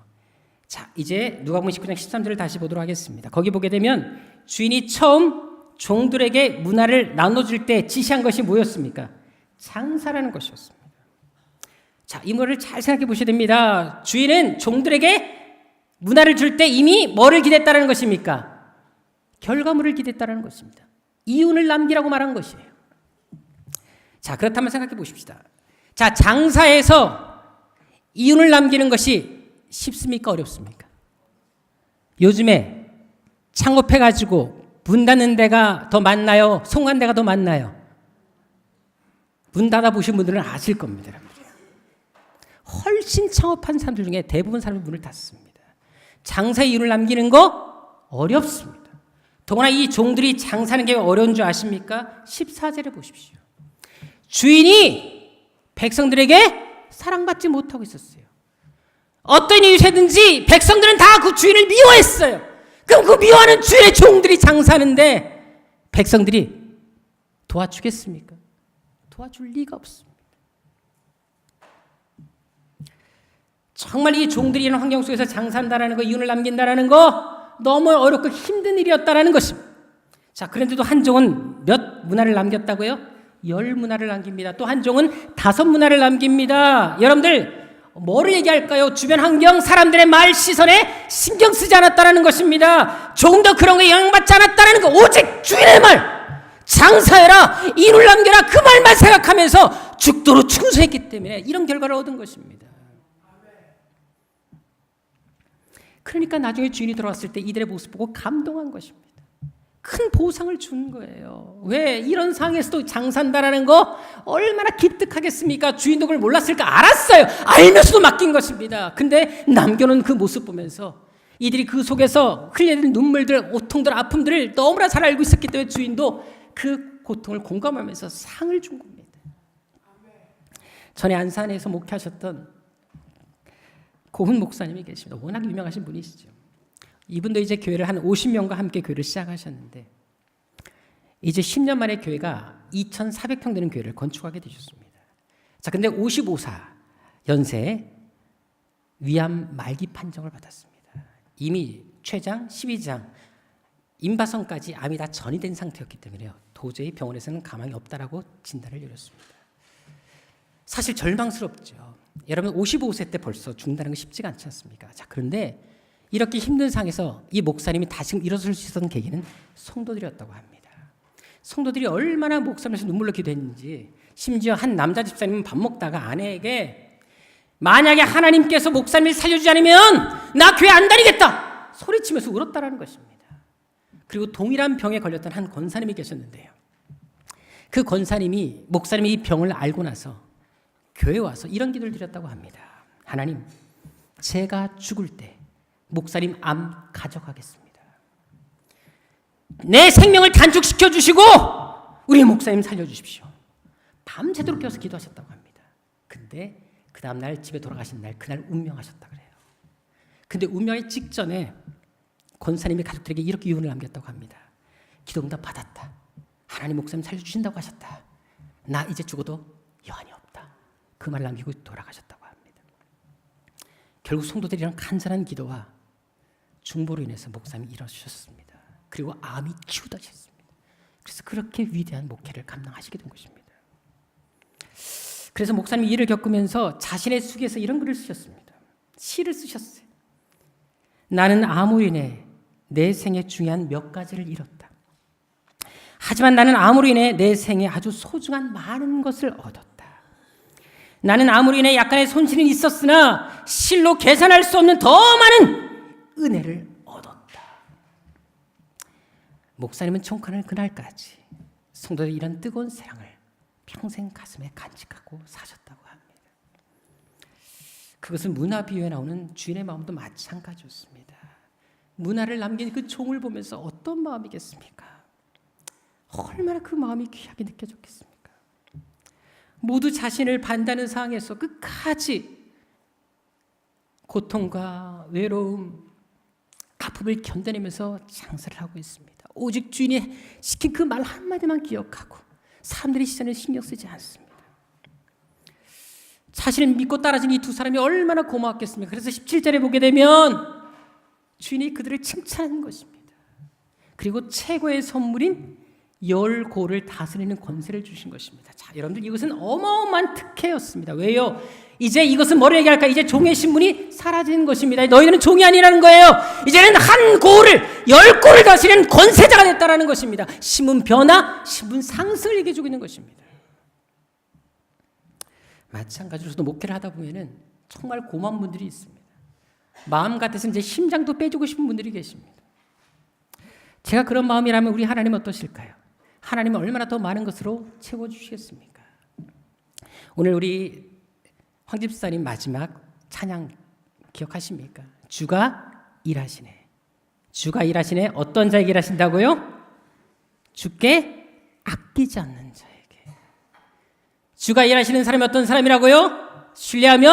자, 이제 누가복음 19장 13절을 다시 보도록 하겠습니다. 거기 보게 되면 주인이 처음 종들에게 문화를 나눠줄 때 지시한 것이 뭐였습니까? 장사라는 것이었습니다. 자, 이 말을 잘 생각해 보셔야 됩니다. 주인은 종들에게 문화를 줄 때 이미 뭐를 기대했다는 것입니까? 결과물을 기대했다는 것입니다. 이윤을 남기라고 말한 것이에요. 자, 그렇다면 생각해 보십시다. 자, 장사에서 이윤을 남기는 것이 쉽습니까? 어렵습니까? 요즘에 창업해가지고 문 닫는 데가 더 많나요? 송한 데가 더 많나요? 문 닫아보신 분들은 아실 겁니다. 훨씬 창업한 사람들 중에 대부분 사람이 문을 닫습니다. 장사의 이윤을 남기는 거 어렵습니다. 더구나 이 종들이 장사하는 게 어려운 줄 아십니까? 14절에 보십시오. 주인이 백성들에게 사랑받지 못하고 있었어요. 어떤 이유세든지 백성들은 다 그 주인을 미워했어요. 그럼 그 미워하는 주인의 종들이 장사하는데 백성들이 도와주겠습니까? 도와줄 리가 없습니다. 정말 이 종들이 이런 환경 속에서 장사한다는 거, 이윤을 남긴다는 거 너무 어렵고 힘든 일이었다는 것입니다. 자, 그런데도 한 종은 몇 문화를 남겼다고요? 10 문화를 남깁니다. 또 한 종은 5 문화를 남깁니다. 여러분들 뭐를 얘기할까요? 주변 환경, 사람들의 말, 시선에 신경 쓰지 않았다는 것입니다. 조금 더 그런 거에 영향받지 않았다는 거, 오직 주인의 말, 장사해라, 이윤을 남겨라, 그 말만 생각하면서 죽도록 충성했기 때문에 이런 결과를 얻은 것입니다. 그러니까 나중에 주인이 돌아왔을 때 이들의 모습 보고 감동한 것입니다. 큰 보상을 준 거예요. 왜? 이런 상황에서도 장사한다라는 거 얼마나 기특하겠습니까? 주인도 그걸 몰랐을까? 알았어요. 알면서도 맡긴 것입니다. 근데 남겨놓은 그 모습 보면서 이들이 그 속에서 흘려야 되는 눈물들, 고통들, 아픔들을 너무나 잘 알고 있었기 때문에 주인도 그 고통을 공감하면서 상을 준 겁니다. 전에 안산에서 목회하셨던 고훈 목사님이 계십니다. 워낙 유명하신 분이시죠. 이분도 이제 교회를 한 50명과 함께 교회를 시작하셨는데 이제 10년 만에 교회가 2,400평 되는 교회를 건축하게 되셨습니다. 자, 근데 55사 연세에 위암 말기 판정을 받았습니다. 이미 췌장, 12장, 임바선까지 암이 다 전이된 상태였기 때문에요. 도저히 병원에서는 가망이 없다라고 진단을 내렸습니다. 사실 절망스럽죠. 여러분 55세 때 벌써 죽는다는 건 쉽지가 않지 않습니까? 자, 그런데 이렇게 힘든 상황에서 이 목사님이 다시금 일어설 수 있었던 계기는 성도들이었다고 합니다. 성도들이 얼마나 목사님에서 눈물로 기도했는지, 심지어 한 남자 집사님은 밥 먹다가 아내에게 만약에 하나님께서 목사님을 살려주지 않으면 나 교회 안 다니겠다 소리치면서 울었다라는 것입니다. 그리고 동일한 병에 걸렸던 한 권사님이 계셨는데요. 그 권사님이 목사님이 이 병을 알고 나서 교회에 와서 이런 기도를 드렸다고 합니다. 하나님, 제가 죽을 때 목사님 암 가져가겠습니다. 내 생명을 단축시켜 주시고 우리 목사님 살려주십시오. 밤새도록 깨어서 기도하셨다고 합니다. 근데 그 다음날 집에 돌아가신 날, 그날 운명하셨다 그래요. 근데 운명의 직전에 권사님이 가족들에게 이렇게 유언을 남겼다고 합니다. 기도응답 받았다. 하나님 목사님 살려주신다고 하셨다. 나 이제 죽어도 여한이 없다. 그 말을 남기고 돌아가셨다고 합니다. 결국 성도들이랑 간절한 기도와 중보로 인해서 목사님이 일어서셨습니다. 그리고 암이 치유되셨습니다. 그래서 그렇게 위대한 목회를 감당하시게 된 것입니다. 그래서 목사님이 이를 겪으면서 자신의 수기에서 이런 글을 쓰셨습니다. 시를 쓰셨어요. 나는 암으로 인해 내 생에 중요한 몇 가지를 잃었다. 하지만 나는 암으로 인해 내 생에 아주 소중한 많은 것을 얻었다. 나는 암으로 인해 약간의 손실은 있었으나 실로 계산할 수 없는 더 많은 은혜를 얻었다. 목사님은 총칼을 그날까지 성도들의 이런 뜨거운 사랑을 평생 가슴에 간직하고 사셨다고 합니다. 그것은 문화 비유에 나오는 주인의 마음도 마찬가지였습니다. 문화를 남긴 그 종을 보면서 어떤 마음이겠습니까? 얼마나 그 마음이 귀하게 느껴졌겠습니까? 모두 자신을 반다는 상황에서 끝까지 고통과 외로움, 아픔을 견뎌내면서 장사를 하고 있습니다. 오직 주인이 시킨 그 말 한마디만 기억하고 사람들의 시선을 신경 쓰지 않습니다. 자신을 믿고 따라준 이 두 사람이 얼마나 고마웠겠습니까? 그래서 17절에 보게 되면 주인이 그들을 칭찬하는 것입니다. 그리고 최고의 선물인 10고를 다스리는 권세를 주신 것입니다. 자, 여러분들 이것은 어마어마한 특혜였습니다. 왜요? 이제 이것은 뭐를 얘기할까? 이제 종의 신분이 사라지는 것입니다. 너희들은 종이 아니라는 거예요. 이제는 한 고를 10고를 다스리는 권세자가 됐다라는 것입니다. 신분 변화, 신분 상승을 얘기해 주고 있는 것입니다. 마찬가지로 저도 목회를 하다 보면은 정말 고마운 분들이 있습니다. 마음 같아서 이제 심장도 빼주고 싶은 분들이 계십니다. 제가 그런 마음이라면 우리 하나님 어떠실까요? 하나님은 얼마나 더 많은 것으로 채워주시겠습니까? 오늘 우리 황 집사님 마지막 찬양 기억하십니까? 주가 일하시네. 주가 일하시네. 어떤 자에게 일하신다고요? 주께 아끼지 않는 자에게. 주가 일하시는 사람이 어떤 사람이라고요? 신뢰하며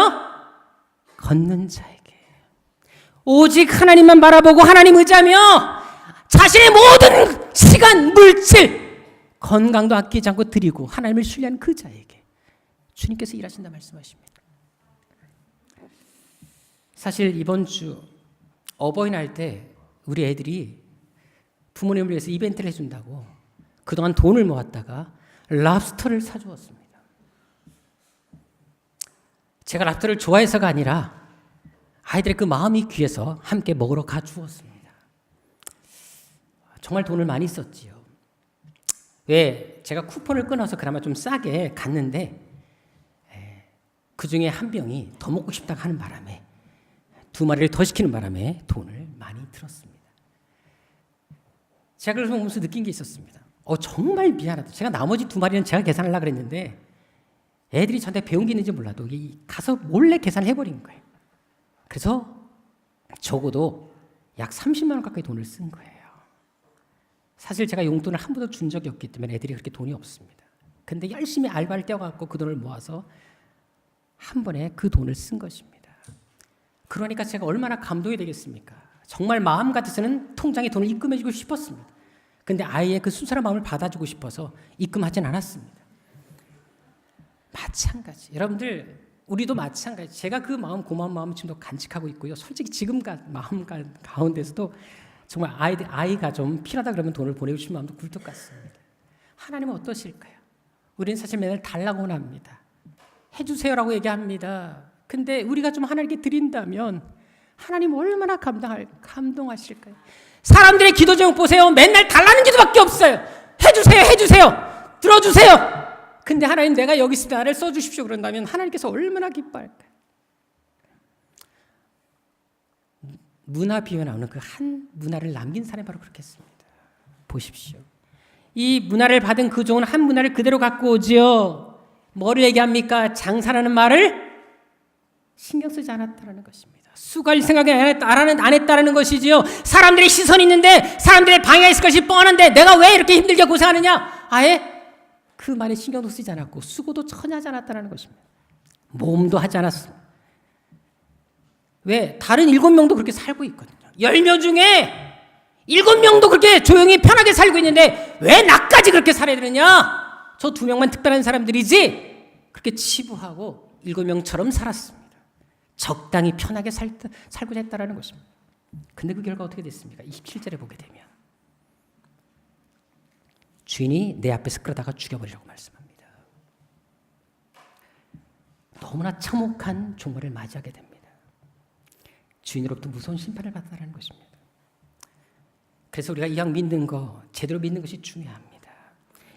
걷는 자에게. 오직 하나님만 바라보고 하나님 의지하며 자신의 모든 시간, 물질, 건강도 아끼지 않고 드리고 하나님을 신뢰하는 그 자에게 주님께서 일하신다 말씀하십니다. 사실 이번 주 어버이날 때 우리 애들이 부모님을 위해서 이벤트를 해준다고 그동안 돈을 모았다가 랍스터를 사주었습니다. 제가 랍스터를 좋아해서가 아니라 아이들의 그 마음이 귀해서 함께 먹으러 가주었습니다. 정말 돈을 많이 썼지요. 왜 제가 쿠폰을 끊어서 그나마 좀 싸게 갔는데 그 중에 한 병이 더 먹고 싶다고 하는 바람에 2마리를 더 시키는 바람에 돈을 많이 들었습니다. 제가 그래서 보면서 느낀 게 있었습니다. 정말 미안하다. 제가 나머지 2마리는 제가 계산하려고 그랬는데 애들이 저한테 배운 게 있는지 몰라도 가서 몰래 계산을 해버린 거예요. 그래서 적어도 약 30만 원 가까이 돈을 쓴 거예요. 사실 제가 용돈을 한 번도 준 적이 없기 때문에 애들이 그렇게 돈이 없습니다. 근데 열심히 알바를 떼어갖고 그 돈을 모아서 한 번에 그 돈을 쓴 것입니다. 그러니까 제가 얼마나 감동이 되겠습니까? 정말 마음 같아서는 통장에 돈을 입금해주고 싶었습니다. 근데 아이의 그 순수한 마음을 받아주고 싶어서 입금하진 않았습니다. 마찬가지. 여러분들 우리도 마찬가지. 제가 그 마음, 고마운 마음을 지금도 간직하고 있고요. 솔직히 지금 마음 가운데서도 정말 아이가 좀 필요하다 그러면 돈을 보내주신 마음도 굴뚝 같습니다. 하나님은 어떠실까요? 우리는 사실 맨날 달라고는 합니다. 해주세요라고 얘기합니다. 근데 우리가 좀 하나님께 드린다면 하나님 얼마나 감동하실까요? 사람들의 기도 제목 보세요. 맨날 달라는 기도밖에 없어요. 해주세요, 해주세요, 들어주세요. 근데 하나님 내가 여기 있을 때 나를 써주십시오 그런다면 하나님께서 얼마나 기뻐할까요? 문화 비유에 나오는 그 한 문화를 남긴 사람이 바로 그렇겠습니다. 보십시오. 이 문화를 받은 그 종은 한 문화를 그대로 갖고 오지요. 뭐를 얘기합니까? 장사라는 말을 신경 쓰지 않았다는 것입니다. 수고할 생각이 안 했다는 것이지요. 사람들의 시선이 있는데 사람들의 방해가 있을 것이 뻔한데 내가 왜 이렇게 힘들게 고생하느냐? 아예 그 말에 신경도 쓰지 않았고 수고도 전혀 하지 않았다는 것입니다. 모험도 하지 않았습니다. 왜? 다른 7명도 그렇게 살고 있거든요. 10명 중에 7명도 그렇게 조용히 편하게 살고 있는데 왜 나까지 그렇게 살아야 되느냐? 저 2명만 특별한 사람들이지 그렇게 치부하고 7명처럼 살았습니다. 적당히 편하게 살고자 했다라는 것입니다. 근데 그 결과 어떻게 됐습니까? 27절에 보게 되면 주인이 내 앞에서 끌어다가 죽여버리라고 말씀합니다. 너무나 참혹한 종말을 맞이하게 됩니다. 주인으로부터 무서운 심판을 받았다는 것입니다. 그래서 우리가 이왕 믿는 거 제대로 믿는 것이 중요합니다.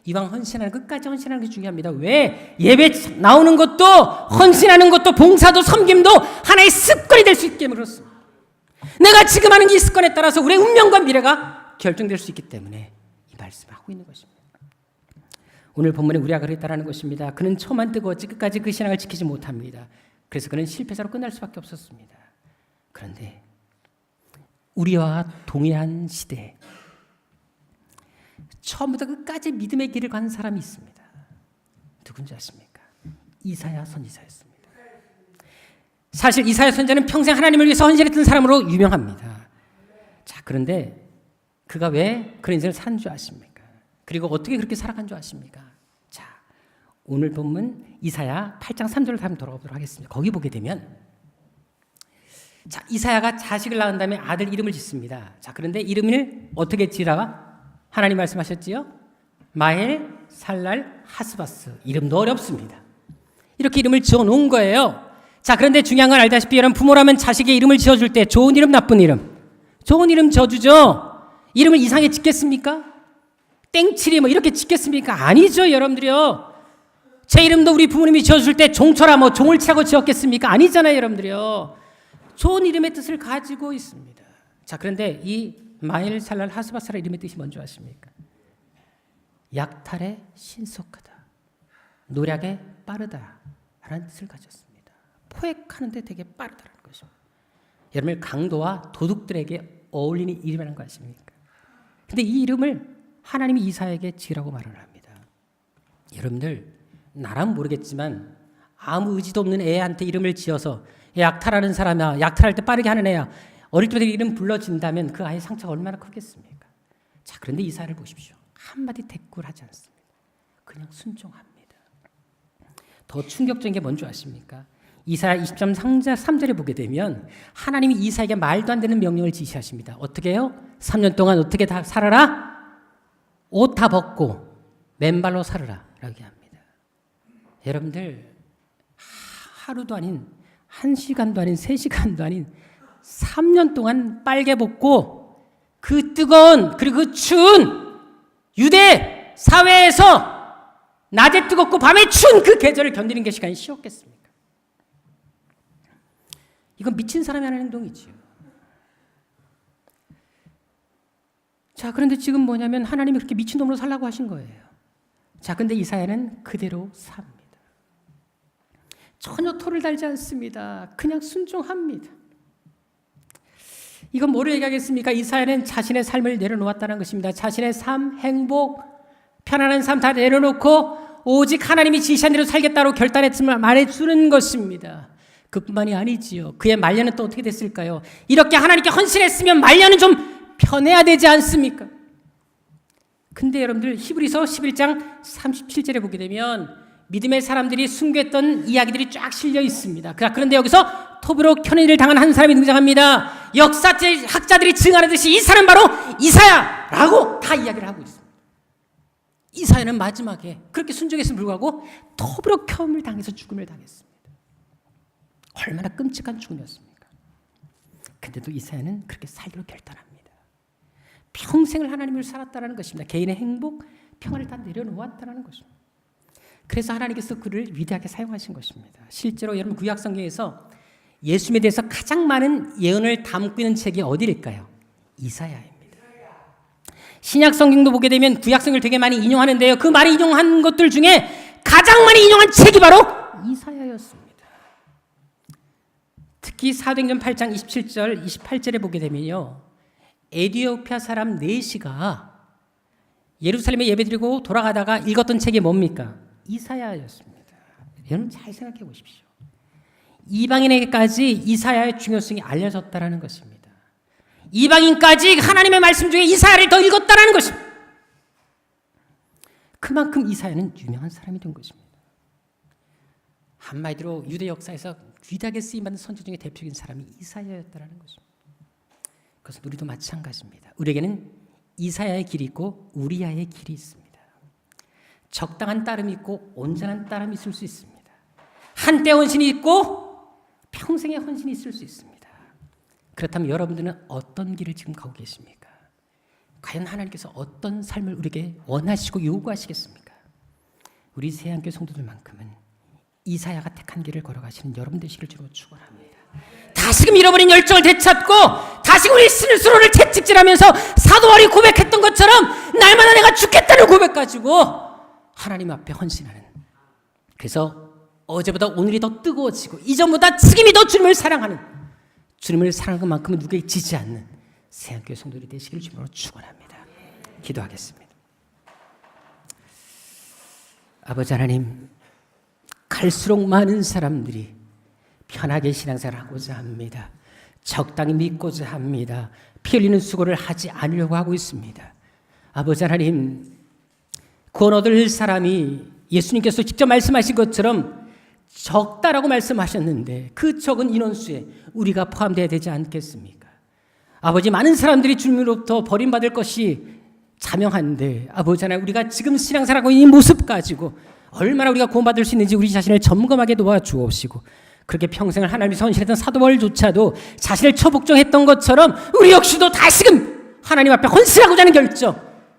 이왕 헌신하는 끝까지 헌신하는 것이 중요합니다. 왜? 예배 나오는 것도 헌신하는 것도 봉사도 섬김도 하나의 습관이 될 수 있게 그렇습니다. 내가 지금 하는 이 습관에 따라서 우리의 운명과 미래가 결정될 수 있기 때문에 이 말씀을 하고 있는 것입니다. 오늘 본문에 우리가 그랬다라는 것입니다. 그는 처만 뜨거웠지 끝까지 그 신앙을 지키지 못합니다. 그래서 그는 실패자로 끝날 수밖에 없었습니다. 그런데 우리와 동일한 시대에 처음부터 끝까지 믿음의 길을 간 사람이 있습니다. 누군지 아십니까? 이사야 선지자였습니다. 사실 이사야 선지자는 평생 하나님을 위해서 헌신했던 사람으로 유명합니다. 자, 그런데 그가 왜 그런 인생을 산 줄 아십니까? 그리고 어떻게 그렇게 살아간 줄 아십니까? 자, 오늘 본문 이사야 8장 3절을 한번 돌아보도록 하겠습니다. 거기 보게 되면 자, 이사야가 자식을 낳은 다음에 아들 이름을 짓습니다. 자, 그런데 이름을 어떻게 지으라가? 하나님 말씀하셨지요? 마헬, 살랄, 하스바스. 이름도 어렵습니다. 이렇게 이름을 지어놓은 거예요. 자, 그런데 중요한 건 알다시피 여러분 부모라면 자식의 이름을 지어줄 때 좋은 이름, 나쁜 이름. 좋은 이름 지어주죠. 이름을 이상하게 짓겠습니까? 땡칠이 뭐 이렇게 짓겠습니까? 아니죠, 여러분들이요. 제 이름도 우리 부모님이 지어줄 때 종철아 뭐 종을 치라고 지었겠습니까? 아니잖아요, 여러분들이요. 좋은 이름의 뜻을 가지고 있습니다. 자, 그런데 이 마헬, 살랄, 하스바스라 이름의 뜻이 뭔지 아십니까? 약탈에 신속하다, 노력에 빠르다 라는 뜻을 가졌습니다. 포획하는데 되게 빠르다는 것이죠. 여러분 강도와 도둑들에게 어울리는 이름이라는 거 아십니까? 근데 이 이름을 하나님이 이사야에게 지으라고 말을 합니다. 여러분들 나라면 모르겠지만 아무 의지도 없는 애한테 이름을 지어서 약탈하는 사람이야, 약탈할 때 빠르게 하는 애야, 어릴 때부터 이름 불러진다면 그 아이의 상처가 얼마나 크겠습니까? 자, 그런데 이사야를 보십시오. 한마디 대꾸하지 않습니다. 그냥 순종합니다. 더 충격적인 게 뭔지 아십니까? 이사야 20장 3절에 보게 되면 하나님이 이사야에게 말도 안 되는 명령을 지시하십니다. 어떻게 해요? 3년 동안 어떻게 다 살아라? 옷 다 벗고 맨발로 살아라 라고 합니다. 여러분들 하루도 아닌 1시간도 아닌 3시간도 아닌 3년 동안 빨개 벗고 그 뜨거운 그리고 그 추운 유대 사회에서 낮에 뜨겁고 밤에 추운 그 계절을 견디는 게 시간이 쉬웠겠습니까? 이건 미친 사람이 하는 행동이지요. 자, 그런데 지금 뭐냐면 하나님이 그렇게 미친놈으로 살라고 하신 거예요. 자, 근데 이사야는 그대로 삽니다. 전혀 토를 달지 않습니다. 그냥 순종합니다. 이건 뭐를 얘기하겠습니까? 이사야는 자신의 삶을 내려놓았다는 것입니다. 자신의 삶, 행복, 편안한 삶 다 내려놓고 오직 하나님이 지시한 대로 살겠다고 결단했음을 말해주는 것입니다. 그뿐만이 아니지요. 그의 말년은 또 어떻게 됐을까요? 이렇게 하나님께 헌신했으면 말년은 좀 편해야 되지 않습니까? 근데 여러분들 히브리서 11장 37절에 보게 되면 믿음의 사람들이 순교했던 이야기들이 쫙 실려 있습니다. 그런데 여기서 토비로 켜내를 당한 한 사람이 등장합니다. 역사학자들이 증언하듯이 이 사람 바로 이사야라고 다 이야기를 하고 있습니다. 이사야는 마지막에 그렇게 순종했음을 불구하고 토비로 켜움을 당해서 죽음을 당했습니다. 얼마나 끔찍한 죽음이었습니까? 근데도 이사야는 그렇게 살기로 결단합니다. 평생을 하나님을 살았다는 것입니다. 개인의 행복, 평안을 다 내려놓았다는 것입니다. 그래서 하나님께서 그를 위대하게 사용하신 것입니다. 실제로 여러분 구약 성경에서 예수님에 대해서 가장 많은 예언을 담고 있는 책이 어디일까요? 이사야입니다. 신약 성경도 보게 되면 구약 성경을 되게 많이 인용하는데요. 그 많이 인용한 것들 중에 가장 많이 인용한 책이 바로 이사야였습니다. 특히 사도행전 8장 27절, 28절에 보게 되면요. 에티오피아 사람 4시가 예루살렘에 예배드리고 돌아가다가 읽었던 책이 뭡니까? 이사야였습니다. 여러분 잘 생각해 보십시오. 이방인에게까지 이사야의 중요성이 알려졌다는 것입니다. 이방인까지 하나님의 말씀 중에 이사야를 더 읽었다는 것입니다. 그만큼 이사야는 유명한 사람이 된 것입니다. 한마디로 유대 역사에서 귀하게 쓰임받는 선지 중에 대표적인 사람이 이사야였다라는 것입니다. 그것은 우리도 마찬가지입니다. 우리에게는 이사야의 길이 있고 우리야의 길이 있습니다. 적당한 따름이 있고 온전한 따름이 있을 수 있습니다. 한때 헌신이 있고 평생의 헌신이 있을 수 있습니다. 그렇다면 여러분들은 어떤 길을 지금 가고 계십니까? 과연 하나님께서 어떤 삶을 우리에게 원하시고 요구하시겠습니까? 우리 새한교회 성도들만큼은 이사야가 택한 길을 걸어가시는 여러분 되시길 주로 축원합니다. 다시금 잃어버린 열정을 되찾고 다시금 우리 스스로를 채찍질하면서 사도 바울이 고백했던 것처럼 날마다 내가 죽겠다는 고백 가지고 하나님 앞에 헌신하는, 그래서 어제보다 오늘이 더 뜨거워지고 이전보다 지금이 더 주님을 사랑하는, 주님을 사랑하는 것만큼은 누구에게 지지 않는 새한교회 성도들이 되시길 주님으로 축원합니다. 기도하겠습니다. 아버지 하나님, 갈수록 많은 사람들이 편하게 신앙생활을 하고자 합니다. 적당히 믿고자 합니다. 피 흘리는 수고를 하지 않으려고 하고 있습니다. 아버지 하나님, 구원 얻을 사람이 예수님께서 직접 말씀하신 것처럼 적다라고 말씀하셨는데 그 적은 인원수에 우리가 포함되어야 되지 않겠습니까? 아버지, 많은 사람들이 주님으로부터 버림받을 것이 자명한데 아버지 하나님, 우리가 지금 신앙생활하고 있는 모습 가지고 얼마나 우리가 구원받을 수 있는지 우리 자신을 점검하게 도와주옵시고, 그렇게 평생을 하나님이 선실했던 사도 바울조차도 자신을 처복종했던 것처럼 우리 역시도 다시금 하나님 앞에 헌신하고자 하는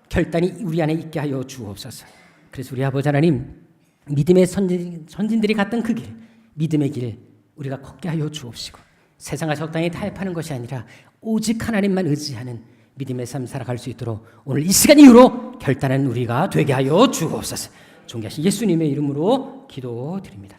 결단이 우리 안에 있게 하여 주옵소서. 그래서 우리 아버지 하나님, 믿음의 선진들이 갔던 그 길, 믿음의 길 우리가 걷게 하여 주옵시고, 세상과 적당히 타협하는 것이 아니라 오직 하나님만 의지하는 믿음의 삶 살아갈 수 있도록 오늘 이 시간 이후로 결단하는 우리가 되게 하여 주옵소서. 존귀하신 예수님의 이름으로 기도드립니다.